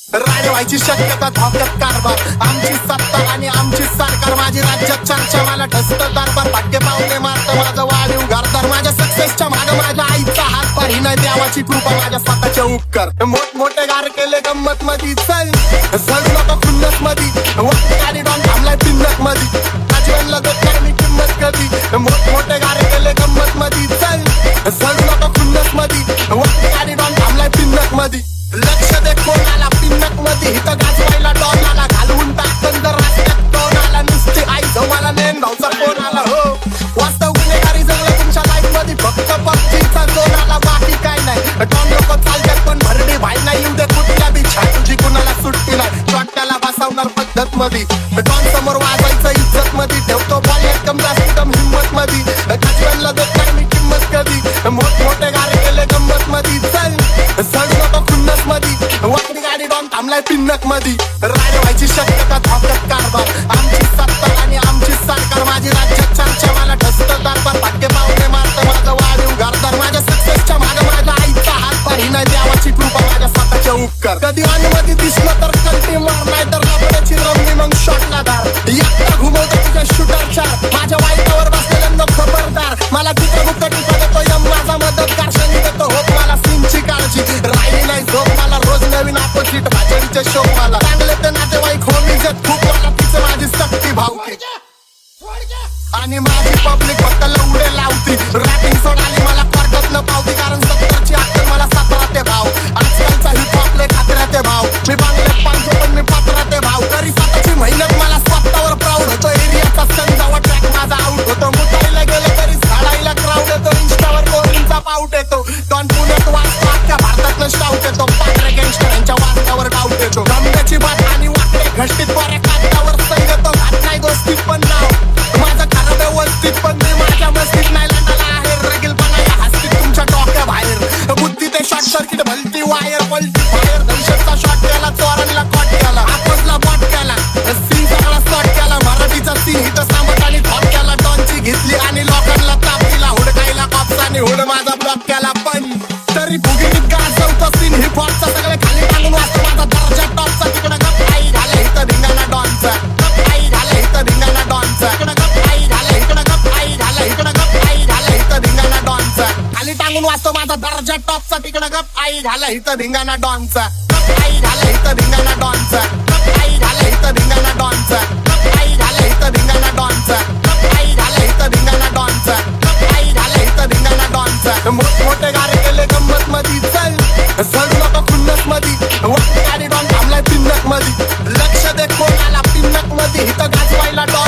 राणे व्हायची शक्यता धोक्यात कारभार आमची सत्ता आणि आमची सरकार माझी राज्यात चर्चा मला ठसत दरबार भाग्य पावले मारत माझं वाढीव घरदार माझ्या सक्सेसच्या मागं माझ्या आईचा हात पार ही नाही देवाची कृपा माझ्या स्वतःचे उपकार मोठमोठे गार केले गंमत मधी चल झडू नको खुन्नस मधी वक्ती गाडी डॉन थांबलाय पिन्नत मधी आजीवनला देत नाही मी किंमत कधी मोठमोठे गार केले गंमत मधी चल झडू नको खुन्नस मधी वक्ती गाडी डॉन थांबलाय पिन्नत मधी लक्ष दे कोणाला पिन्नक मध्ये इथं गाजवायला डॉन आला घालवून टाकन जर रस्त्यात टोन आला नुसती आई मला नेन भाऊचा फोन आला हो वास्तव गुन्हेगारी जगलं तुमच्या लाईफ मध्ये फक्त पबजीचा जोन आला बाकी काय नाही डॉन लोक चालतात पण भरडी भाई नाही येऊ दे कुठल्या बी तुझी कुणाला सुट्टी नाही चोट्याला बसवणार पद्धत मध्ये डॉन समोर वाजायचं इज्जत मध्ये ठेवतो बॉल एकदम जास्त हिंमत मध्ये गाजवायला देत नाही मी किंमत कधी मोठमोठे गारे केले गंमत मध्ये चल झडू नको खुन्नस मधी वक्ती गाडी डॉन थांबलाय पिन्नक मधी राणे व्हायची शक्यता धोक्यात कारभार आमची सत्ता आणि आमची सरकार माझी राज्यात चर्चा मला ठसत दरबार भाग्य पावले मारत माझं वाढीव घरदार माझ्या सक्सेसच्या मागं माझ्या आईचा हात पार ही नाही देवाची कृपा माझ्या स्वतःचे उपकार कधी अनुमती दिसलं तर कल्टी मार नाही तर लपड्याची रमणी मग शॉटला धार एकटा घुमवतो तुझ्या शूटर चार माझ्या वाईटावर बसलेल्यांना खबरदार मला चित्रगुप्त टिपा देतो यम माझा मदतगार शनी देतो होप मला सीनची काळजी राहिली नाही झोप मला रोज नवीन अपोजिट भाजडीचे शोक मला चांगले ते नातेवाईक होमीज खूप मला तिचे माझी सक्ती भावकी आणि माझी पब्लिक फक्त लवडे लावती रॅपिंग सोडाली मला कर्जत न पावती कारण 70ची अक्कल मला 17 ते भाव आजकालचा हिप हॉपले खात्याते भाव मी बांगल्यात पांचो पण मी पात्राते भाव तरी स्वतःची मेहनत मला स्वतःवर प्राऊड होतो एरियाचा संजावा ट्रॅक माझा आउट होतो मुताईला गेलं तरी झाडायला क्राऊड येतो इंस्टावर कोरिंगचा पाऊट येतो डॉन पुण्यात वाचतो अख्ख्या भारतातनं शाऊट येतो पात्रे गँगस्टर यांच्या वाचण्यावर डाऊट येतो गमण्याची बात आणि वाकडे घष्टीत बऱ्या कागदावर संगतो घात नाही गोष्टीत पण नाव माझं खरं व्यवस्थित पण मी माझ्या मस्तीत नाही लढाला आहे रगीलपणा या हस्तीत तुमच्या डोक्या बाहेर बुद्धी ते शॉर्ट सर्किट भलती वायर पलटी फायर दहशतचा शॉट केला चोरांना कॉट केला आपसला बॉट केला सीन सगळा शॉट केला मराठीचा सीन इथं सामत आणि थॉट केला डॉनची घेतली आणि लोकांना ताप दिला हुडकायला कॉप्साने हुड माझा ब्लॉक केला पण तरी भुगीत गाजवतो सीन हिप हॉपचा सगळे खाली टांगून वाचतो माझा दर्जा टॉपचा तिकडं गप आई घाला इथं धिंगाणा डॉनचा गप आई घाला इथं धिंगाणा डॉनचा इकडं गप आई घाला इकडं गप आई घाला इकडं गप आई घाला इथं धिंगाणा डॉनचा खाली टांगून वाचतो माझा दर्जा टॉपचा तिकडं गप आई घाला इथं धिंगाणा डॉनचा गप आई घाला इथं धिंगाणा डॉनचा गप आई घाला इथं धिंगाणा डॉनचा गप आई घाला इथं धिंगाणा डॉनचा गप आई घाला इथं धिंगाणा डॉनचा गप आई घाला इथं धिंगाणा डॉनचा मोठमोठे गारे केले गंमत मधी चल झडू नको खुन्नस मधी वक्ती गाडी डॉन थांबलाय पिन्नक मधी लक्ष दे कोणाला पिन्नक मधी इथं गाजवायला डॉन